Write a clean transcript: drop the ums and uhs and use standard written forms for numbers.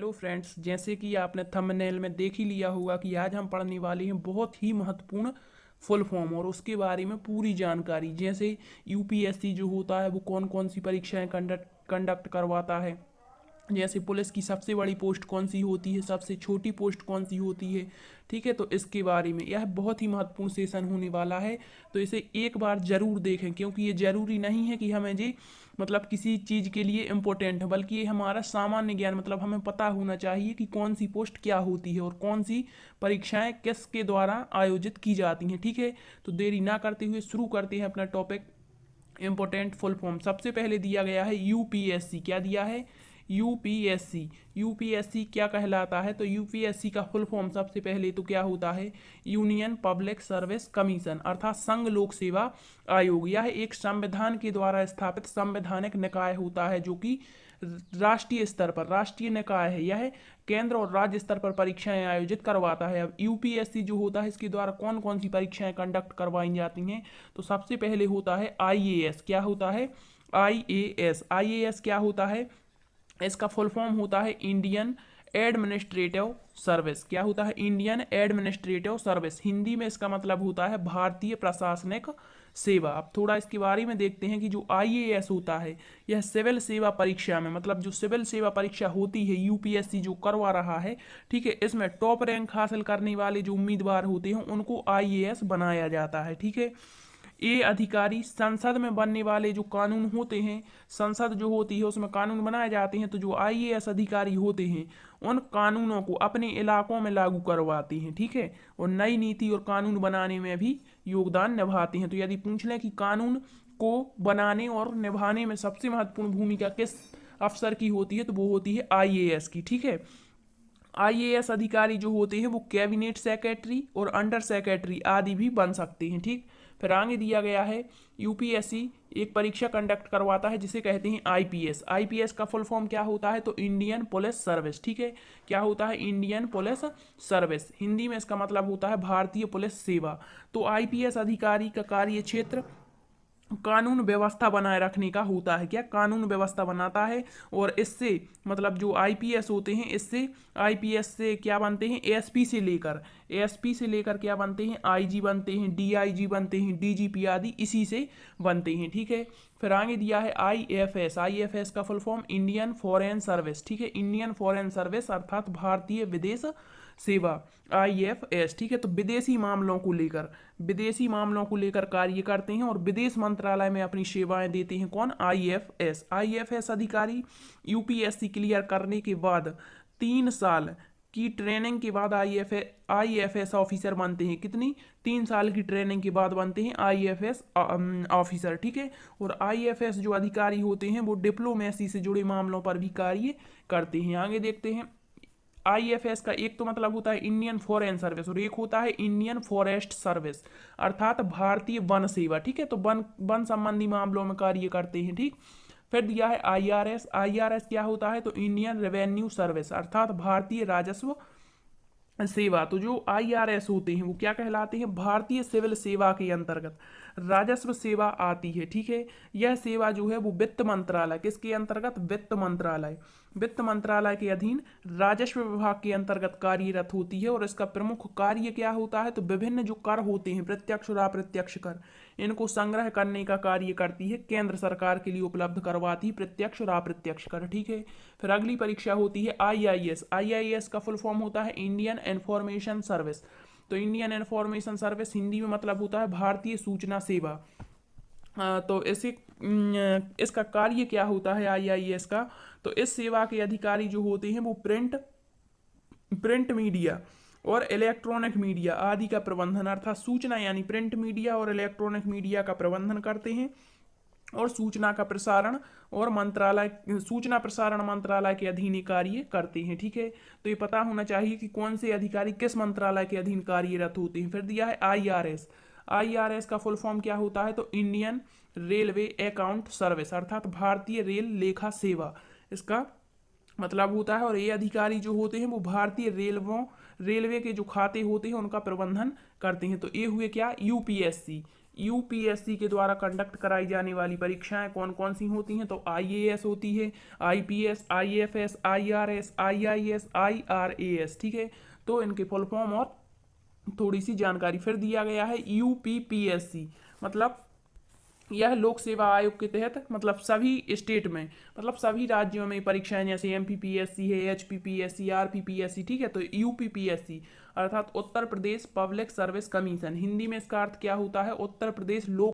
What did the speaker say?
Hello friends, जैसे कि आपने थंबनेल में देख ही लिया होगा कि आज हम पढ़ने वाले हैं बहुत ही महत्वपूर्ण फुल फॉर्म और उसके बारे में पूरी जानकारी। जैसे यूपीएससी जो होता है वो कौन कौन सी परीक्षाएं कंडक्ट करवाता है, जैसे पुलिस की सबसे बड़ी पोस्ट कौन सी होती है, सबसे छोटी पोस्ट कौन सी होती है। ठीक है, तो इसके बारे में यह बहुत ही महत्वपूर्ण सेशन होने वाला है। तो इसे एक बार ज़रूर देखें, क्योंकि ये ज़रूरी नहीं है कि हमें जी मतलब किसी चीज़ के लिए इम्पोर्टेंट है, बल्कि ये हमारा सामान्य ज्ञान मतलब हमें पता होना चाहिए कि कौन सी पोस्ट क्या होती है और कौन सी परीक्षाएं किसके द्वारा आयोजित की जाती हैं। ठीक है, तो देरी ना करते हुए शुरू करते हैं अपना टॉपिक। इम्पोर्टेंट फुल फॉर्म सबसे पहले दिया गया है यूपीएससी। क्या दिया है? यूपीएससी। यूपीएससी क्या कहलाता है? तो यूपीएससी का फुल फॉर्म सबसे पहले तो क्या होता है? यूनियन पब्लिक सर्विस कमीशन, अर्थात संघ लोक सेवा आयोग। यह एक संविधान के द्वारा स्थापित संवैधानिक निकाय होता है जो कि राष्ट्रीय स्तर पर राष्ट्रीय निकाय है। यह केंद्र और राज्य स्तर पर परीक्षाएं आयोजित करवाता है। अब यूपीएससी जो होता है इसके द्वारा कौन कौन सी परीक्षाएं कंडक्ट करवाई जाती हैं, तो सबसे पहले होता है आईएएस। क्या होता है? आईएएस। आईएएस क्या होता है? इसका फुल फॉर्म होता है इंडियन एडमिनिस्ट्रेटिव सर्विस। क्या होता है? Indian administrative service. हिंदी में इसका मतलब होता है भारतीय प्रशासनिक सेवा। अब थोड़ा इसके बारे में देखते हैं कि जो आईएएस होता है यह सिविल सेवा परीक्षा में मतलब जो सिविल सेवा परीक्षा होती है यूपीएससी जो करवा रहा है, ठीक है, इसमें टॉप रैंक हासिल करने वाले जो उम्मीदवार होते हैं उनको आईएएस बनाया जाता है। ठीक है, ये अधिकारी संसद में बनने वाले जो कानून होते हैं, संसद जो होती है उसमें कानून बनाए जाते हैं, तो जो आईएएस अधिकारी होते हैं उन कानूनों को अपने इलाकों में लागू करवाते हैं। ठीक है, और नई नीति और कानून बनाने में भी योगदान निभाते हैं। तो यदि पूछ लें कि कानून को बनाने और निभाने में सबसे महत्वपूर्ण भूमिका किस अफसर की होती है, तो वो होती है आईएएस की। ठीक है, आईएएस अधिकारी जो होते हैं वो कैबिनेट सेक्रेटरी और अंडर सेक्रेटरी आदि भी बन सकते हैं। ठीक, फिर आगे दिया गया है यूपीएससी एक परीक्षा कंडक्ट करवाता है जिसे कहते हैं आईपीएस। आईपीएस का फुल फॉर्म क्या होता है? तो इंडियन पुलिस सर्विस। ठीक है, क्या होता है? Indian police service. हिंदी में इसका मतलब होता है भारतीय पुलिस सेवा। तो आईपीएस अधिकारी का कार्य क्षेत्र कानून व्यवस्था बनाए रखने का होता है। क्या? कानून व्यवस्था बनाता है। और इससे मतलब जो आईपीएस होते हैं इससे आईपीएस से क्या बनते हैं? एएसपी से लेकर क्या बनते हैं? आईजी बनते हैं, डीआईजी बनते हैं, डीजीपी आदि इसी से बनते हैं। ठीक है, फिर आगे दिया है आईएफएस। आईएफएस का full form Indian foreign service. ठीक है, इंडियन फॉरेन सर्विस अर्थात भारतीय विदेश सेवा, आईएफएस। ठीक है, तो विदेशी मामलों को लेकर कार्य करते हैं और विदेश मंत्रालय में अपनी सेवाएं देते हैं। कौन? आईएफएस। आईएफएस अधिकारी यूपीएससी क्लियर करने के बाद 3 साल की ट्रेनिंग के बाद आईएफएस ऑफिसर बनते हैं। कितनी? 3 साल की ट्रेनिंग के बाद बनते हैं आईएफएस ऑफिसर। ठीक है, और आईएफएस जो अधिकारी होते हैं वो डिप्लोमेसी से जुड़े मामलों पर भी कार्य करते हैं। आगे देखते हैं, आईएफएस का एक तो मतलब होता है इंडियन फॉरेन सर्विस और एक होता है इंडियन फॉरेस्ट सर्विस अर्थात भारतीय वन सेवा। ठीक है, तो वन संबंधी मामलों में कार्य करते हैं। ठीक, फिर दिया है आईआरएस। आईआरएस क्या होता है? तो इंडियन रेवेन्यू सर्विस अर्थात भारतीय राजस्व सेवा। तो जो आईआरएस होते हैं वो क्या कहलाते हैं? भारतीय सिविल सेवा के अंतर्गत राजस्व सेवा आती है। ठीक है, यह सेवा जो है वो वित्त मंत्रालय, किसके अंतर्गत? वित्त मंत्रालय के अधीन राजस्व विभाग के अंतर्गत कार्यरत होती है। और इसका प्रमुख कार्य क्या होता है? तो विभिन्न जो कर होते हैं, प्रत्यक्ष और अप्रत्यक्ष कर, इनको संग्रह करने का कार्य करती है। केंद्र सरकार के लिए उपलब्ध करवाती है प्रत्यक्ष और अप्रत्यक्ष कर। ठीक है, फिर अगली परीक्षा होती है आईआईएस। आईआईएस का फुल फॉर्म होता है इंडियन इंफॉर्मेशन सर्विस। तो इंडियन इंफॉर्मेशन सर्विस हिंदी में मतलब होता है भारतीय सूचना सेवा। तो इसका कार्य क्या होता है आईआईएस का? तो इस सेवा के अधिकारी जो होते हैं वो प्रिंट मीडिया और इलेक्ट्रॉनिक मीडिया आदि का प्रबंधन अर्थात सूचना यानी प्रिंट मीडिया और इलेक्ट्रॉनिक मीडिया का प्रबंधन करते हैं और सूचना प्रसारण मंत्रालय के अधीन कार्य करते हैं। ठीक है, तो ये पता होना चाहिए कि कौन से अधिकारी किस मंत्रालय के अधीन कार्यरत होते हैं। फिर दिया है आईआरएस। आईआरएस का फुल फॉर्म क्या होता है? तो इंडियन रेलवे अकाउंट सर्विस अर्थात भारतीय रेल लेखा सेवा इसका मतलब होता है। और ये अधिकारी जो होते हैं वो भारतीय रेलवे के जो खाते होते हैं उनका प्रबंधन करते हैं। तो ये हुए क्या? यूपीएससी। यूपीएससी के द्वारा कंडक्ट कराई जाने वाली परीक्षाएं कौन कौन सी होती हैं? तो आईएएस होती है, IPS, IFS, IRS, IIS, IRAS. ठीक है, तो इनके फुल फॉर्म और थोड़ी सी जानकारी फिर दिया गया है। यूपीपीएससी मतलब यह लोक सेवा आयोग के तहत मतलब सभी स्टेट में मतलब सभी राज्यों में परीक्षाएं, जैसे एमपीपीएससी है, एचपीपीएससी, आरपीपीएससी। ठीक है, तो यूपीपीएससी अर्थात Uttar Pradesh public service commission, Hindi में इसका अर्थ क्या होता है? उत्तर प्रदेश लोक